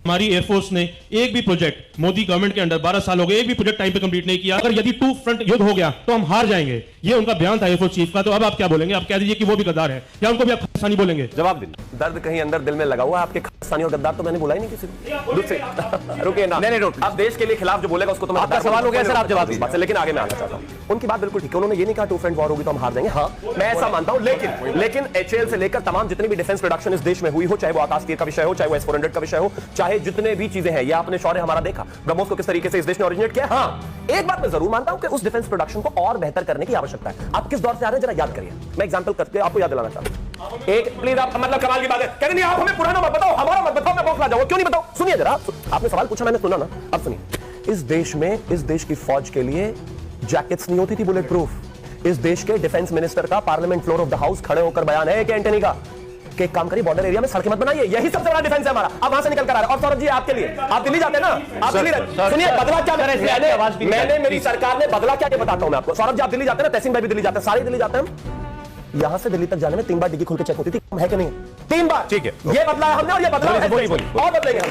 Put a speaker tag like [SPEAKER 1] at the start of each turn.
[SPEAKER 1] हमारी एयरफोर्स ने एक भी प्रोजेक्ट मोदी गवर्नमेंट के अंडर 12 साल हो गए, एक भी प्रोजेक्ट टाइम पे कंप्लीट नहीं किया। अगर यदि टू फ्रंट युद्ध हो गया तो हम हार जाएंगे, ये उनका बयान था एयरफोर्स चीफ का। तो अब आप क्या बोलेंगे? आप कह दीजिए कि वो भी गद्दार है, या उनको भी आप खालिस्तानी बोलेंगे?
[SPEAKER 2] जवाब दीजिए। दर्द कहीं अंदर दिल में लगा हुआ है आपके, खालिस्तानी और गद्दार तो मैंने बोला ही नहीं किसी को। दूसरे रुकिए ना, नहीं आप देश के लिए खिलाफ जो बोलेगा उसको तो मैं, आपका सवाल हो गया सर, आप जवाब दीजिए। लेकिन आगे मैं आना चाहता हूँ, उनकी बात बिल्कुल ठीक है। उन्होंने ये नहीं कहा टू फ्रंट वॉर होगी तो हम हार जाएंगे। हाँ मैं ऐसा मानता हूँ, लेकिन एचएएल से लेकर तमाम जितनी भी डिफेंस प्रोडक्शन इस देश में हुई हो, चाहे वो आकाश तीर का विषय हो, चाहे वो S-400 का विषय हो, चाहे जितने भी चीजें हैं, ये आपने शौर्य हमारा देखा, ब्रह्मोस को किस तरीके से इस देश ने ओरिजिनेट किया। हाँ एक बात मैं जरूर मानता हूं कि उस डिफेंस प्रोडक्शन को और बेहतर करने की आवश्यकता है। आप किस दौर से आ रहे हैं जरा याद करिए, मैं एग्जांपल करके आपको याद दिलाना चाहता हूं। एक प्लीज आप, मतलब कमाल की बात है, कहते नहीं आप हमें पुराना मत बताओ, हमारा मत बताओ, मैं बौखला जाऊंगा। क्यों नहीं बताओ? सुनिए जरा, आपने सवाल पूछा, मैंने सुना ना, अब सुनिए। इस देश में, इस देश की फौज के लिए जैकेट्स नहीं होती थी बुलेट प्रूफ। इस देश के डिफेंस मिनिस्टर का parliament floor of the house खड़े होकर बयान है कि एंटनी का कि काम करिए, बॉर्डर एरिया में सड़कें मत बनाइए, यही सबसे बड़ा डिफेंस है हमारा। आप वहां से निकल कर आ रहे हैं। और सौरभ जी आपके लिए, आप दिल्ली जाते हैं ना, आप दिल्ली सुनिए बदला क्या, मैंने मेरी सरकार ने बदला क्या, बताता हूं मैं आपको। सौरभ जी आप दिल्ली जाते हैं ना, तहसीन भाई भी दिल्ली जाते हैं, सारे दिल्ली जाते हैं। यहां से दिल्ली तक जाने में 3 बार डिग्गी खुल के चेक होती थी, है कि नहीं? 3 बार। ठीक है, ये बदला है हमने और ये बदला है और बदलेंगे हम।